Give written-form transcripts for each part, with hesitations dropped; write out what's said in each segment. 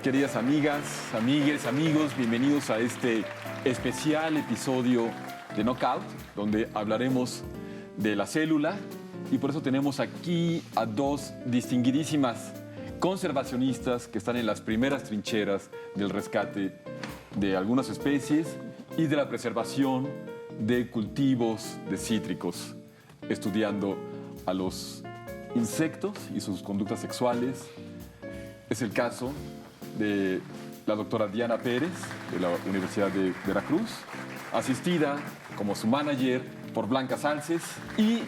Queridas amigas, amigues, amigos, bienvenidos a este especial episodio de Knockout, donde hablaremos de la célula, y por eso tenemos aquí a dos distinguidísimas conservacionistas que están en las primeras trincheras del rescate de algunas especies y de la preservación de cultivos de cítricos, estudiando a los insectos y sus conductas sexuales. Es el caso de la doctora Diana Pérez, de la Universidad de Veracruz, asistida como su manager por Blanca Salces, y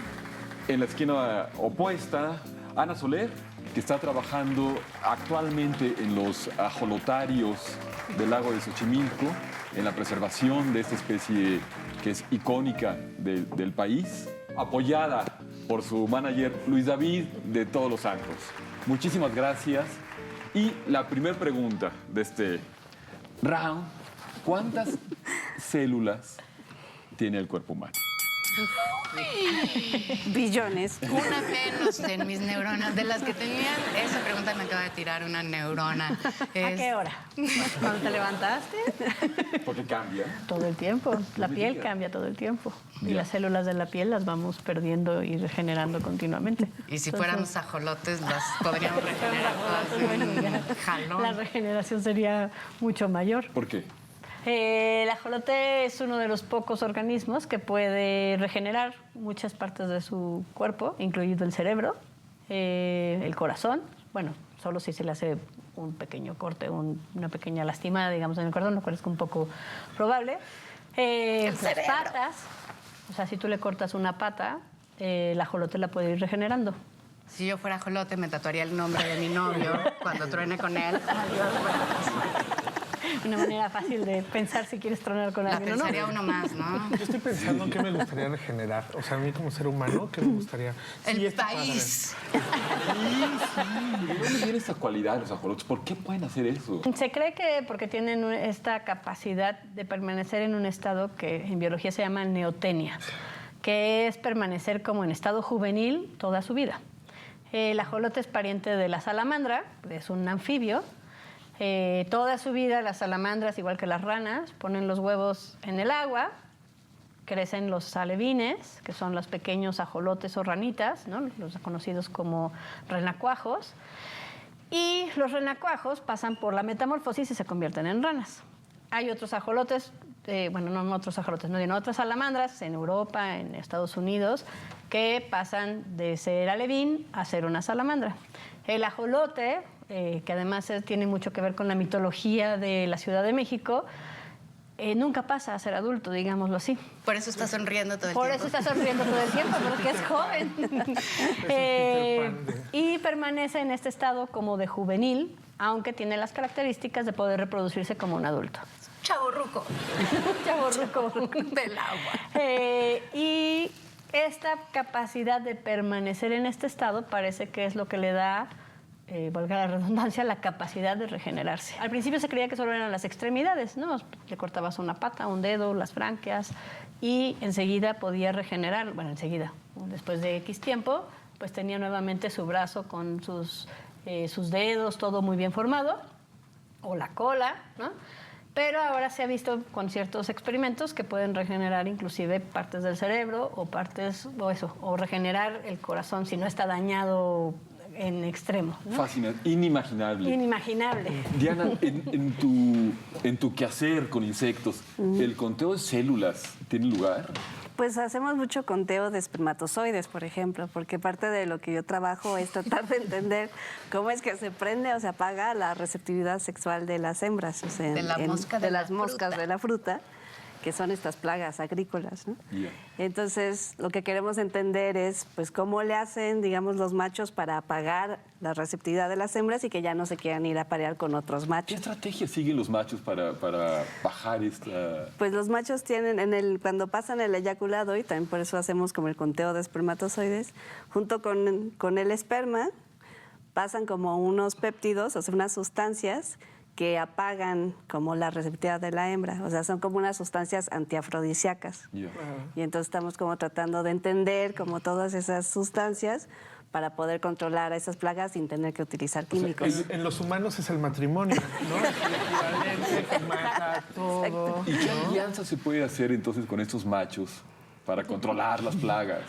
en la esquina opuesta, Ana Soler, que está trabajando actualmente en los ajolotarios del lago de Xochimilco, en la preservación de esta especie que es icónica del país, apoyada por su manager Luis David de Todos los Santos. Muchísimas gracias. Y la primera pregunta de este round: ¿cuántas células tiene el cuerpo humano? Billones. Una menos en mis neuronas. De las que tenían, esa pregunta me acaba de tirar una neurona. ¿A qué hora? ¿Cuando te levantaste? Porque cambia. Todo el tiempo. La me piel digas. cambia todo el tiempo. Y Ya. las células de la piel las vamos perdiendo y regenerando continuamente. Y si Entonces, fuéramos ajolotes, las podríamos regenerar todas de un la jalón. regeneración sería mucho mayor. ¿Por qué? El ajolote es uno de los pocos organismos que puede regenerar muchas partes de su cuerpo, incluido el cerebro, el corazón. Bueno, solo si se le hace un pequeño corte, una pequeña lastimada, digamos, en el corazón, lo cual es un poco probable. Las cerebro. patas, o sea, si tú le cortas una pata, el ajolote la puede ir regenerando. Si yo fuera ajolote, me tatuaría el nombre de mi novio cuando truene con él. Una manera fácil de pensar si quieres tronar con La alguien o no. pensaría uno más, ¿no? Yo estoy pensando en qué me gustaría regenerar. O sea, a mí como ser humano, ¿qué me gustaría? Sí, El está país. ¿De dónde viene esta cualidad de los ajolotes? ¿Por qué pueden hacer eso? Se cree que porque tienen esta capacidad de permanecer en un estado que en biología se llama neotenia, que es permanecer como en estado juvenil toda su vida. El ajolote es pariente de la salamandra, es un anfibio. Toda su vida las salamandras, igual que las ranas, ponen los huevos en el agua, crecen los alevines, que son los pequeños ajolotes o ranitas, ¿no? Los conocidos como renacuajos. Y los renacuajos pasan por la metamorfosis y se convierten en ranas. Hay otros ajolotes, no otros ajolotes, no, sino otras salamandras en Europa, en Estados Unidos, que pasan de ser alevín a ser una salamandra. El ajolote, que además tiene mucho que ver con la mitología de la Ciudad de México, nunca pasa a ser adulto, digámoslo así. Por eso está sonriendo todo el Por tiempo. eso está sonriendo todo el tiempo, porque es joven. Y permanece en este estado como de juvenil, aunque tiene las características de poder reproducirse como un adulto. Chavorruco. Chavorruco. Del agua. Y esta capacidad de permanecer en este estado parece que es lo que le da, valga la redundancia, la capacidad de regenerarse. Al principio se creía que solo eran las extremidades, ¿no? Le cortabas una pata, un dedo, las branquias, y enseguida podía regenerar. Bueno, enseguida, después de X tiempo, pues tenía nuevamente su brazo con sus dedos, todo muy bien formado, o la cola, ¿no? Pero ahora se ha visto con ciertos experimentos que pueden regenerar inclusive partes del cerebro o regenerar el corazón si no está dañado en extremo, ¿no? Fascinante, inimaginable. Inimaginable. Diana, en tu quehacer con insectos, ¿el conteo de células tiene lugar? Pues hacemos mucho conteo de espermatozoides, por ejemplo, porque parte de lo que yo trabajo es tratar de entender cómo es que se prende o se apaga la receptividad sexual de las hembras, o sea, De la mosca de la las moscas fruta. de la fruta, que son estas plagas agrícolas, ¿no? Yeah. Entonces, lo que queremos entender es, pues, cómo le hacen, digamos, los machos para apagar la receptividad de las hembras y que ya no se quieran ir a parear con otros ¿Qué machos. estrategia siguen los machos para bajar esta...? Pues los machos tienen, cuando pasan el eyaculado, y también por eso hacemos como el conteo de espermatozoides, junto con el esperma, pasan como unos péptidos, o sea, unas sustancias que apagan como la receptividad de la hembra, o sea, son como unas sustancias antiafrodisíacas. Yeah. Y entonces estamos como tratando de entender como todas esas sustancias para poder controlar a esas plagas sin tener que utilizar químicos. En los humanos es el matrimonio, ¿no? Es el equivalente que mata todo. ¿Y qué alianza se puede hacer entonces con estos machos para controlar las plagas?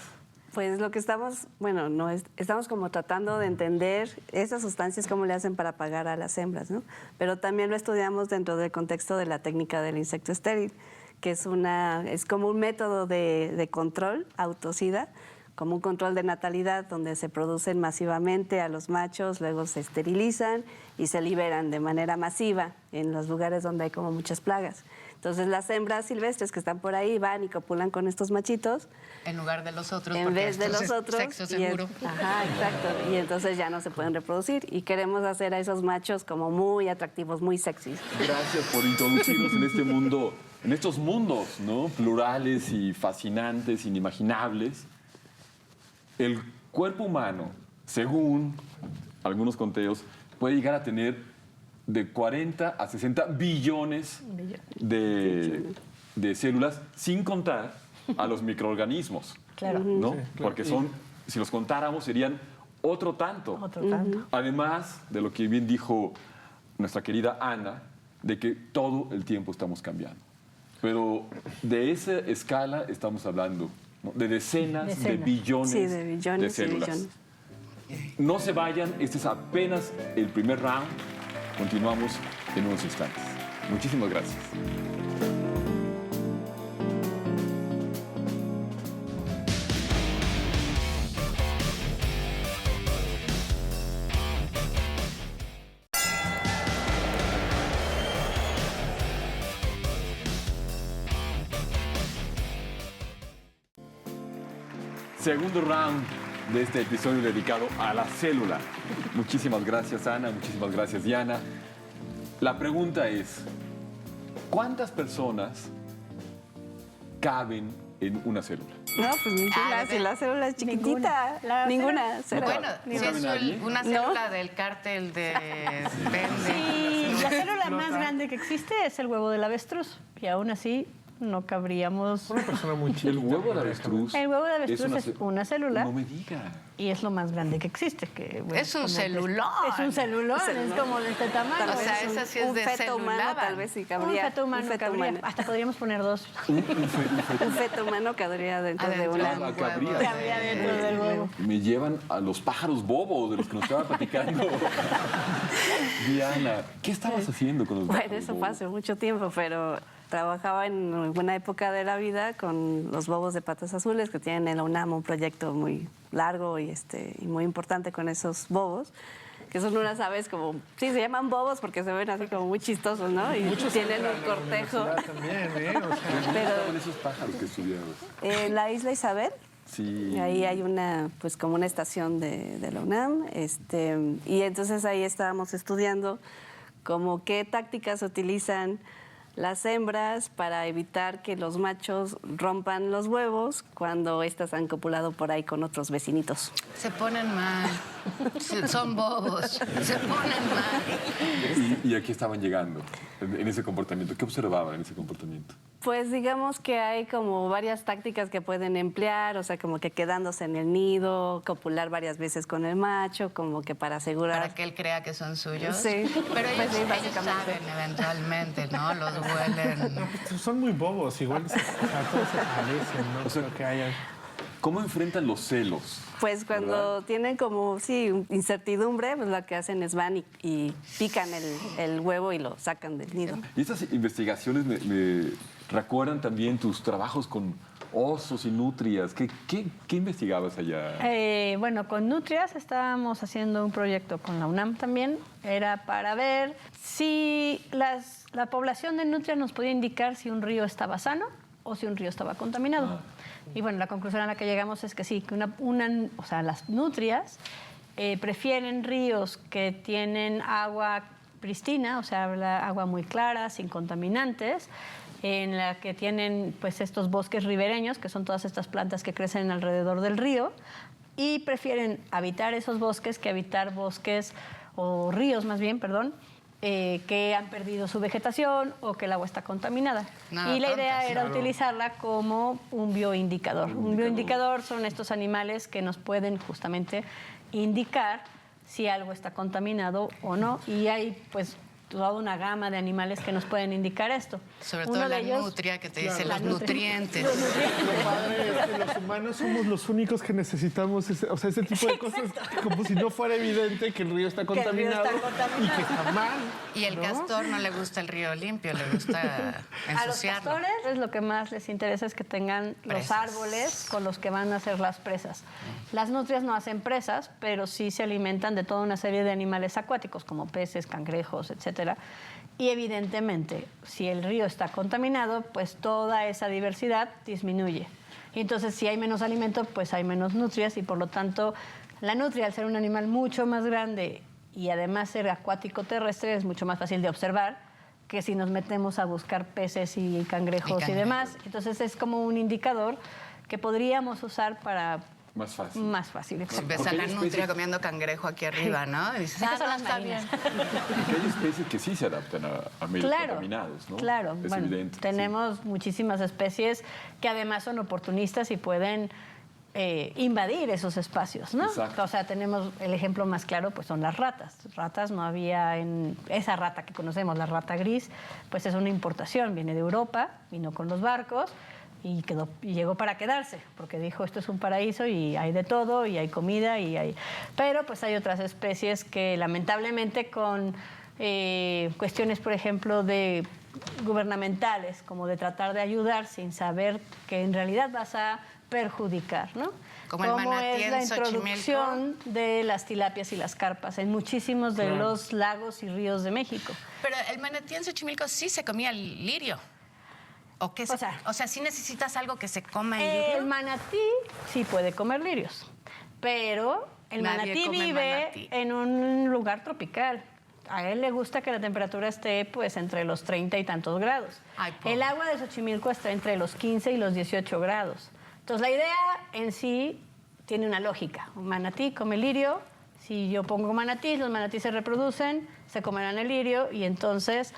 Pues lo que estamos, bueno, estamos como tratando de entender esas sustancias, cómo le hacen para pagar a las hembras, ¿no? Pero también lo estudiamos dentro del contexto de la técnica del insecto estéril, que es como un método de control autocida, como un control de natalidad, donde se producen masivamente a los machos, luego se esterilizan y se liberan de manera masiva en los lugares donde hay como muchas plagas. Entonces las hembras silvestres que están por ahí van y copulan con estos machitos. En lugar de los otros. En porque vez de esto los es otros. Sexo seguro. Ajá, exacto. Y entonces ya no se pueden reproducir. Y queremos hacer a esos machos como muy atractivos, muy sexys. Gracias por introducirnos en este mundo, en estos mundos, ¿no? Plurales y fascinantes, inimaginables. El cuerpo humano, según algunos conteos, puede llegar a tener de 40 a 60 billones de células, sin contar a los microorganismos. Claro. ¿No? Sí, claro. Porque si los contáramos, serían otro tanto. Otro tanto. Además de lo que bien dijo nuestra querida Ana, de que todo el tiempo estamos cambiando. Pero de esa escala estamos hablando, ¿no? De decenas de billones, Sí, de billones de y células. billones. No se vayan, este es apenas el primer round. Continuamos en unos instantes. Muchísimas gracias. Segundo round de este episodio dedicado a la célula. Muchísimas gracias, Ana. Muchísimas gracias, Diana. La pregunta es, ¿cuántas personas caben en una célula? No, pues ninguna. Si la célula es chiquitita. Ninguna. Cero. Bueno, ¿No si sabe es nadie? una célula del cártel de Vende. Sí, la célula más grande que existe es el huevo del avestruz. Y aún así no cabríamos. Una persona muy chiquita. El huevo de avestruz. El huevo de avestruz es una célula. No me diga. Y es lo más grande que existe. Que, bueno, Es un como celulón. Es un celulón, es como de este tamaño. O sea, esa sí es un de feto humano celulada. tal vez sí Un cabría. feto humano cabría. Hasta podríamos poner dos. Un feto humano cabría dentro de Adentro una. de un huevo. Cabría. Cabría dentro del huevo. Me llevan a los pájaros bobos de los que nos estaba platicando Diana. ¿Qué estabas haciendo con los pájaros Bueno, eso fue bobos? hace mucho tiempo, pero trabajaba en una época de la vida con los bobos de patas azules, que tienen en la UNAM un proyecto muy largo y muy importante con esos bobos, que son unas aves como, sí, se llaman bobos porque se ven así como muy chistosos, ¿no? Y tienen un cortejo. También, ¿eh? O sea, ¿Dónde estaban esos pájaros que estudiabas? En la isla Isabel, Sí. ahí hay una, pues como una estación de la UNAM, y entonces ahí estábamos estudiando como qué tácticas utilizan las hembras para evitar que los machos rompan los huevos cuando éstas han copulado por ahí con otros vecinitos. Se ponen mal. Son bobos. Se ponen mal. ¿Y a qué estaban llegando en ese comportamiento? ¿Qué observaban en ese comportamiento? Pues digamos que hay como varias tácticas que pueden emplear, o sea, como que quedándose en el nido, copular varias veces con el macho, como que para asegurar... Para que él crea que son suyos. Sí. Pero ellos, Pues sí, ellos básicamente. saben eventualmente, ¿no? Los huelen. pues, son muy bobos, igual o sea, todos se parecen, ¿no? O sea, Creo que hayan... ¿Cómo enfrentan los celos? Pues cuando tienen como, sí, incertidumbre, pues lo que hacen es van y pican el huevo y lo sacan del nido. Y estas investigaciones me recuerdan también tus trabajos con osos y nutrias. ¿Qué investigabas allá? Bueno, con nutrias estábamos haciendo un proyecto con la UNAM también. Era para ver si la población de nutrias nos podía indicar si un río estaba sano o si un río estaba contaminado. Y bueno, la conclusión a la que llegamos es que sí, que o sea, las nutrias prefieren ríos que tienen agua pristina, o sea, agua muy clara, sin contaminantes, en la que tienen pues estos bosques ribereños, que son todas estas plantas que crecen alrededor del río, y prefieren habitar esos bosques que habitar bosques, o ríos más bien, perdón, que han perdido su vegetación o que el agua está contaminada. Nada y la idea tontas, era claro. utilizarla como un bioindicador. Un bioindicador son estos animales que nos pueden justamente indicar si algo está contaminado o no. Y hay pues toda una gama de animales que nos pueden indicar esto. Sobre Uno todo de la ellos- nutria que te dice la los nutria. nutrientes. Lo padre es que los humanos somos los únicos que necesitamos ese tipo de cosas, como si no fuera evidente que el río está el río contaminado, está contaminado. y que está mal. Y el ¿no? castor no le gusta el río limpio, le gusta A los ensuciarlo. castores lo que más les interesa es que tengan los Presas. árboles con los que van a hacer las presas. Las nutrias no hacen presas, pero sí se alimentan de toda una serie de animales acuáticos como peces, cangrejos, etcétera. Y evidentemente, si el río está contaminado, pues toda esa diversidad disminuye. Y entonces, si hay menos alimento, pues hay menos nutrias y por lo tanto, la nutria, al ser un animal mucho más grande y además ser acuático terrestre, es mucho más fácil de observar que si nos metemos a buscar peces y cangrejos y demás. Entonces, es como un indicador que podríamos usar para Más fácil. más fácil. exacto. Ves a Porque la hay nutria especies- comiendo cangrejo aquí arriba, ¿no? Y dices, Esas son no, las está marinas. bien. Porque hay especies que sí se adaptan a medios contaminados, ¿no? Claro, Es bueno, evidente. tenemos muchísimas especies que además son oportunistas y pueden invadir esos espacios, ¿no? Exacto. O sea, tenemos el ejemplo más claro, pues son las ratas. Ratas no había en esa rata que conocemos, la rata gris, pues es una importación, viene de Europa, vino con los barcos y llegó para quedarse, porque dijo esto es un paraíso y hay de todo y hay comida y hay, pero pues hay otras especies que lamentablemente con cuestiones, por ejemplo, de gubernamentales, como de tratar de ayudar sin saber que en realidad vas a perjudicar, ¿no? Como el manatí es la en Xochimilco. introducción de las tilapias y las carpas en muchísimos de los lagos y ríos de México. Pero el manatí en Xochimilco sí se comía el lirio. ¿O qué? O sea, ¿sí necesitas algo que se coma el El lirio? manatí sí puede comer lirios, pero el Nadie manatí come vive manatí. en un lugar tropical. A él le gusta que la temperatura esté pues entre los 30 y tantos grados. Ay, pobre. El agua de Xochimilco está entre los 15 y los 18 grados. Entonces la idea en sí tiene una lógica. Un manatí come lirio. Si yo pongo manatís, los manatís se reproducen, se comerán el lirio y entonces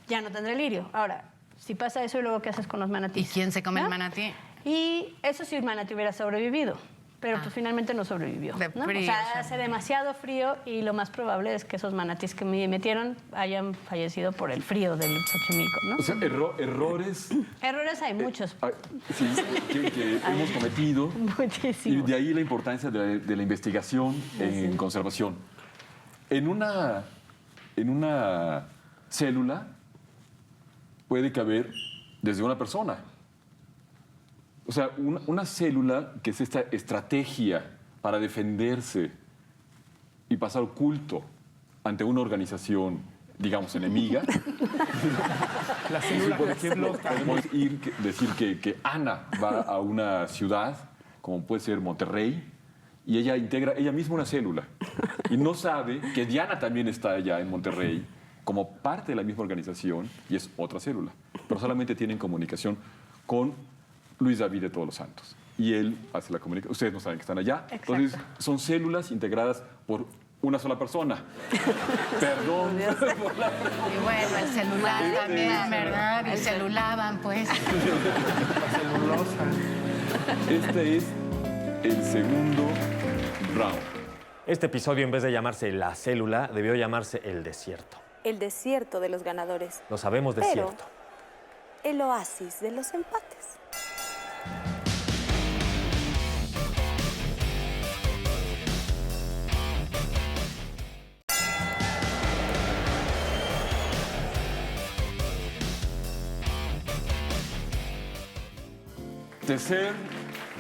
ya no tendré lirio. Ahora, si pasa eso, ¿y luego qué haces con los manatís? ¿Y quién se come el ¿No? manatí? Y eso si el manatí hubiera sobrevivido, pero pues finalmente no sobrevivió. De ¿no? frío, O sea, sí. hace demasiado frío y lo más probable es que esos manatís que me metieron hayan fallecido por el frío del Xochimilco, ¿no? O sea, errores Errores hay muchos, sí, que hemos cometido. Y muchísimos. de ahí la importancia de la investigación en conservación. En una célula puede caber desde una persona. O sea, una célula que es esta estrategia para defenderse y pasar oculto ante una organización, digamos, enemiga. La célula, por ejemplo, Podemos decir que Ana va a una ciudad, como puede ser Monterrey, y ella integra ella misma una célula. Y no sabe que Diana también está allá en Monterrey, como parte de la misma organización, y es otra célula. Pero solamente tienen comunicación con Luis David de Todos los Santos. Y él hace la comunicación. Ustedes no saben que están allá. Exacto. Entonces, son células integradas por una sola persona. Perdón por la Y bueno, el celular también, ¿verdad? Y celulaban, pues. la celulosa. Este es el segundo round. Este episodio, en vez de llamarse La Célula, debió llamarse El Desierto. El desierto de los ganadores. Lo sabemos Pero desierto. el oasis de los empates. Tercer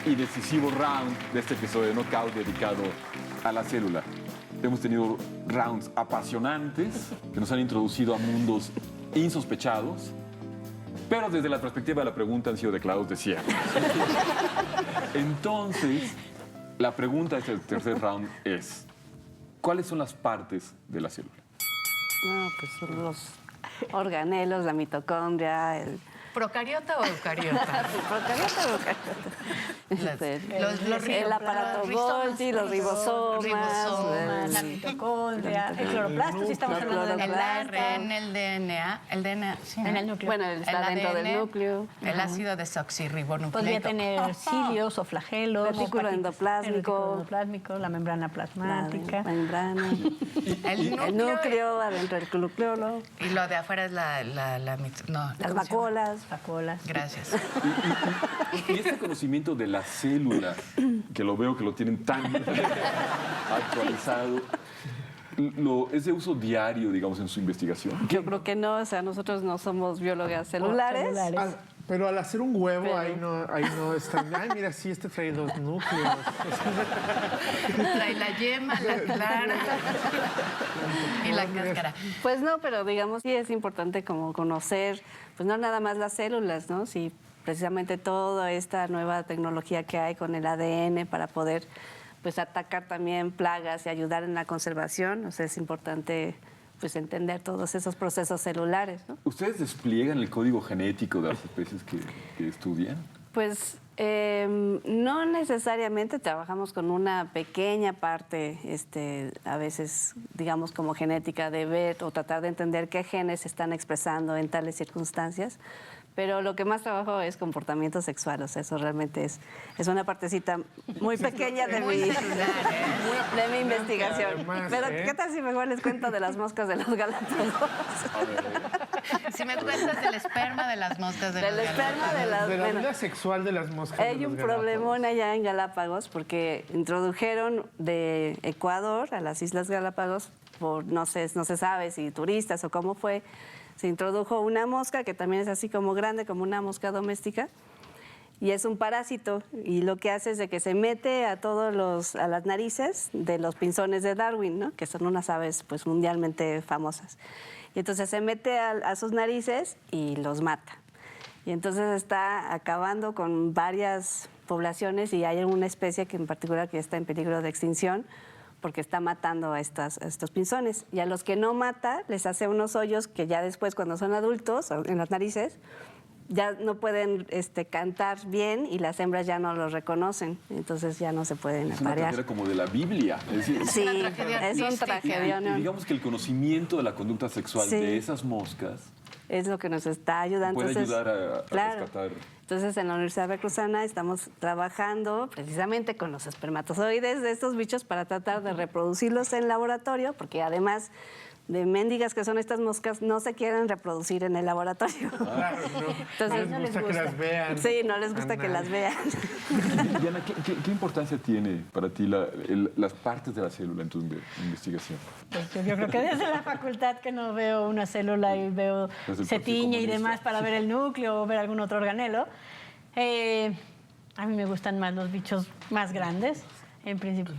y decisivo round de este episodio de Knockout dedicado a la célula. Hemos tenido rounds apasionantes que nos han introducido a mundos insospechados, pero desde la perspectiva de la pregunta han sido declarados desiertos. Entonces, la pregunta de este tercer round es, ¿cuáles son las partes de la célula? No, pues son los organelos, la mitocondria, ¿Procariota o eucariota? El aparato Golgi, los ribosomas, la mitocondria, el cloroplastos, si estamos hablando de El la ARN, el DNA, sí, en el núcleo. Bueno, está dentro del ADN, núcleo. El ácido desoxirribonucleico. Podría tener cilios o flagelos. Retículo endoplásmico. Endoplásmico, la membrana plasmática. La membrana. El núcleo, adentro del nucleolo. Y lo de afuera es Las ¿cómo se llama? vacuolas. Vacuolas. Gracias. Y este conocimiento de la célula, que lo veo que lo tienen tan actualizado, ¿es de uso diario, digamos, en su investigación? Yo creo que no, o sea, nosotros no somos biólogas celulares. Pero al hacer un huevo, ahí no están. Ay, mira, sí, este trae 2 núcleos. Trae la yema, la clara y la cáscara. Pues no, pero digamos sí es importante como conocer, pues no nada más las células, ¿no? Sí, precisamente toda esta nueva tecnología que hay con el ADN para poder pues atacar también plagas y ayudar en la conservación, o sea, es importante pues entender todos esos procesos celulares, ¿no? ¿Ustedes despliegan el código genético de las especies que estudian? Pues no necesariamente trabajamos con una pequeña parte, a veces, digamos, como genética de ver o tratar de entender qué genes se están expresando en tales circunstancias, pero lo que más trabajo es comportamiento sexual, o sea, eso realmente es una partecita muy pequeña de mi investigación. Además, Pero, ¿qué tal si mejor les cuento de las moscas de los Galápagos? Si me cuentas del esperma de las moscas de Del los esperma de las... De la bueno, vida sexual de las moscas. de hay los un Galápagos. problemón allá en Galápagos porque introdujeron de Ecuador a las Islas Galápagos por no se sabe si turistas o cómo fue, se introdujo una mosca que también es así como grande, como una mosca doméstica, y es un parásito, y lo que hace es de que se mete a a las narices de los pinzones de Darwin, ¿no? Que son unas aves pues mundialmente famosas. Y entonces se mete a sus narices y los mata. Y entonces está acabando con varias poblaciones y hay una especie que en particular que está en peligro de extinción porque está matando a estos pinzones. Y a los que no mata les hace unos hoyos que ya después cuando son adultos en las narices ya no pueden cantar bien y las hembras ya no los reconocen, entonces ya no se pueden Es una aparear. tragedia como de la Biblia. Es decir, Sí, una tragedia es un artística. tragedia. y digamos que el conocimiento de la conducta sexual Sí. de esas moscas Es lo que nos está ayudando. puede Entonces, ayudar a claro. rescatar. Entonces, en la Universidad Veracruzana estamos trabajando precisamente con los espermatozoides de estos bichos para tratar de reproducirlos en laboratorio, porque además de mendigas que son estas moscas, no se quieren reproducir en el laboratorio. Claro, no. Entonces, No les gusta que las vean. Sí, no les gusta que las vean. Diana, ¿qué importancia tiene para ti las partes de la célula en tu investigación? Pues yo creo que desde la facultad que no veo una célula y veo Desde el se Partido tiñe y Comunista. demás para ver el núcleo o ver algún otro organelo. A mí me gustan más los bichos más grandes,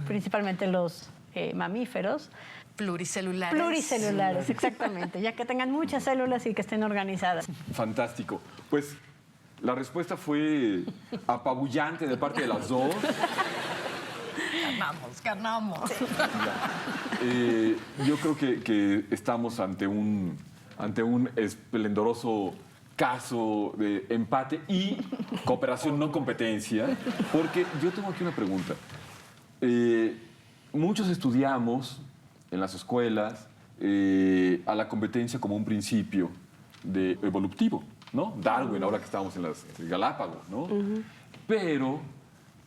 principalmente los mamíferos. Pluricelulares. Pluricelulares, exactamente, ya que tengan muchas células y que estén organizadas. Fantástico. Pues la respuesta fue apabullante de parte de las dos. Ganamos. Yo creo que estamos ante un esplendoroso caso de empate y cooperación, no competencia, porque yo tengo aquí una pregunta. Muchos estudiamos en las escuelas a la competencia como un principio evolutivo, ¿no? Darwin, ahora que estamos en las Galápagos, ¿no? Pero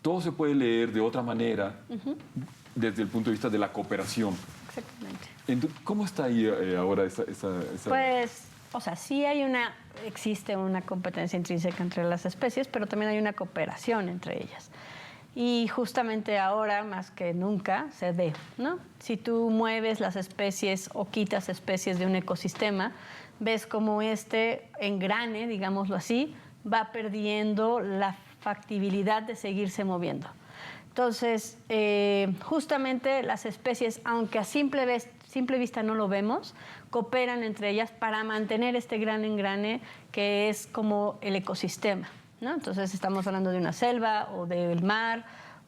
todo se puede leer de otra manera desde el punto de vista de la cooperación. Exactamente. Entonces, ¿cómo está ahí ahora esa... Pues, o sea, sí existe una competencia intrínseca entre las especies, pero también hay una cooperación entre ellas. Y justamente ahora, más que nunca, se ve, ¿no? Si tú mueves las especies o quitas especies de un ecosistema, ves cómo este engrane, digámoslo así, va perdiendo la factibilidad de seguirse moviendo. Entonces, justamente las especies, aunque a simple vista no lo vemos, cooperan entre ellas para mantener este gran engrane que es como el ecosistema, ¿no? Entonces estamos hablando de una selva o del mar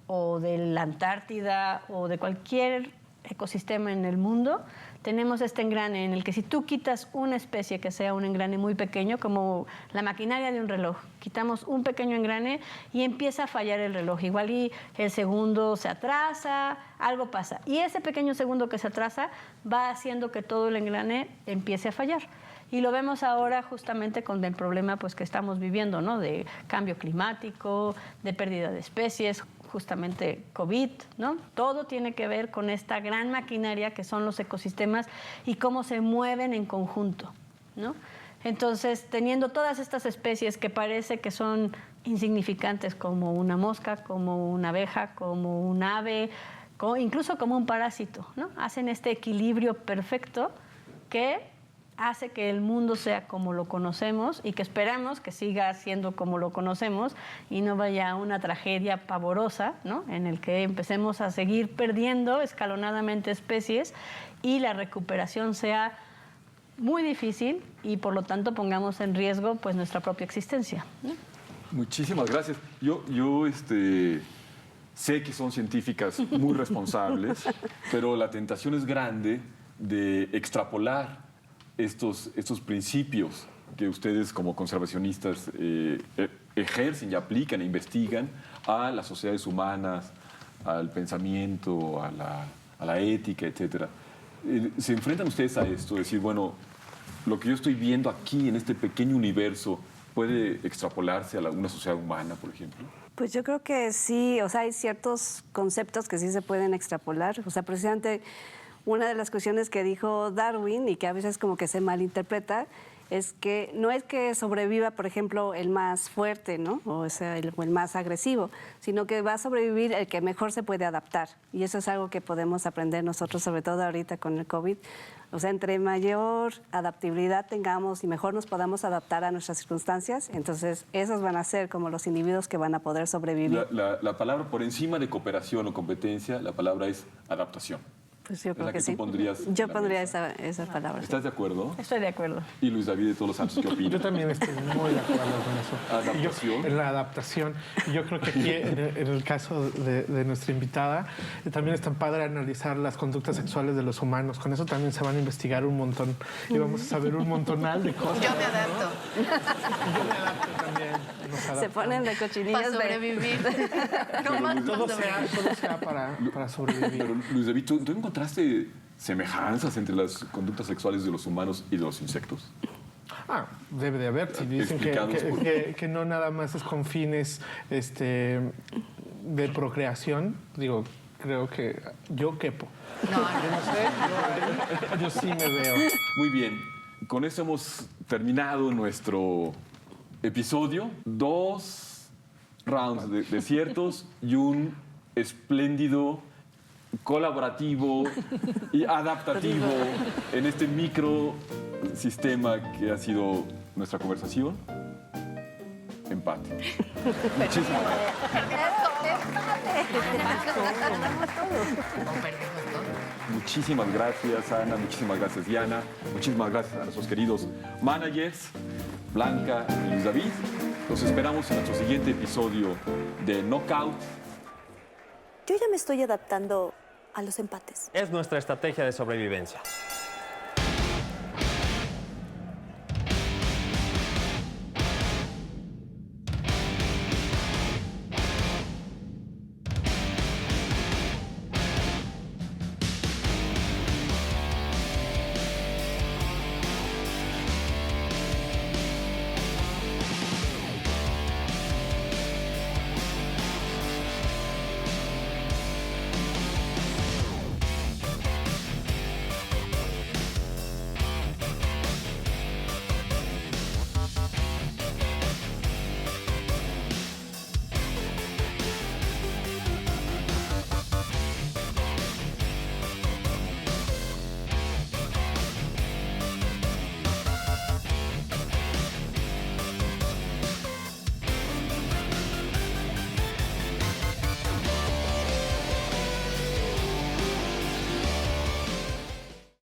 o de la Antártida o de cualquier ecosistema en el mundo, tenemos este engrane en el que si tú quitas una especie que sea un engrane muy pequeño, como la maquinaria de un reloj, quitamos un pequeño engrane y empieza a fallar el reloj. Igual y el segundo se atrasa, algo pasa. Y ese pequeño segundo que se atrasa va haciendo que todo el engrane empiece a fallar. Y lo vemos ahora justamente con el problema pues, que estamos viviendo, ¿no? De cambio climático, de pérdida de especies, justamente COVID, ¿no? Todo tiene que ver con esta gran maquinaria que son los ecosistemas y cómo se mueven en conjunto, ¿no? Entonces, teniendo todas estas especies que parece que son insignificantes, como una mosca, como una abeja, como un ave, incluso como un parásito, ¿no? Hacen este equilibrio perfecto que hace que el mundo sea como lo conocemos y que esperamos que siga siendo como lo conocemos y no vaya a una tragedia pavorosa, ¿no? En el que empecemos a seguir perdiendo escalonadamente especies y la recuperación sea muy difícil y por lo tanto pongamos en riesgo pues, nuestra propia existencia, ¿no? Muchísimas gracias. Yo sé que son científicas muy responsables, pero la tentación es grande de extrapolar estos principios que ustedes como conservacionistas ejercen y aplican e investigan a las sociedades humanas, al pensamiento, a la ética, etc. ¿Se enfrentan ustedes a esto? Decir, bueno, lo que yo estoy viendo aquí en este pequeño universo puede extrapolarse a una sociedad humana, por ejemplo. Pues yo creo que sí, o sea, hay ciertos conceptos que sí se pueden extrapolar. O sea, precisamente una de las cuestiones que dijo Darwin y que a veces como que se malinterpreta es que no es que sobreviva, por ejemplo, el más fuerte, ¿no? O sea, el más agresivo, sino que va a sobrevivir el que mejor se puede adaptar. Y eso es algo que podemos aprender nosotros, sobre todo ahorita con el COVID. O sea, entre mayor adaptabilidad tengamos y mejor nos podamos adaptar a nuestras circunstancias, entonces esos van a ser como los individuos que van a poder sobrevivir. La palabra por encima de cooperación o competencia, la palabra es adaptación. Pues yo creo la que tú sí. pondrías Yo en la pondría mesa. esa palabra. ¿Estás de acuerdo? Estoy de acuerdo. Y Luis David de Todos los Santos, ¿qué opina? Yo también estoy muy de acuerdo con eso. ¿Adaptación? En la adaptación. Yo creo que aquí, en el caso de nuestra invitada, también es tan padre analizar las conductas sexuales de los humanos. Con eso también se van a investigar un montón y vamos a saber un montonal de cosas. Yo me adapto. ¿no? Yo me adapto también. Se ponen de cochinillas Para sobrevivir. No más Todo para sobrevivir. sea para sobrevivir. Pero Luis David, ¿tú encontraste semejanzas entre las conductas sexuales de los humanos y de los insectos? Debe de haber. Si dicen que no nada más es con fines de procreación, digo, creo que yo quepo. No, Yo no sé, yo sí me veo. Muy bien, con esto hemos terminado nuestro episodio. 2 rounds de desiertos y un espléndido, colaborativo y adaptativo en este microsistema que ha sido nuestra conversación. Empate. Muchísimas gracias. Muchísimas gracias, Ana. Muchísimas gracias, Diana. Muchísimas gracias a nuestros queridos managers, Blanca y Luis David. Los esperamos en nuestro siguiente episodio de Knockout. Yo ya me estoy adaptando a los empates. Es nuestra estrategia de sobrevivencia.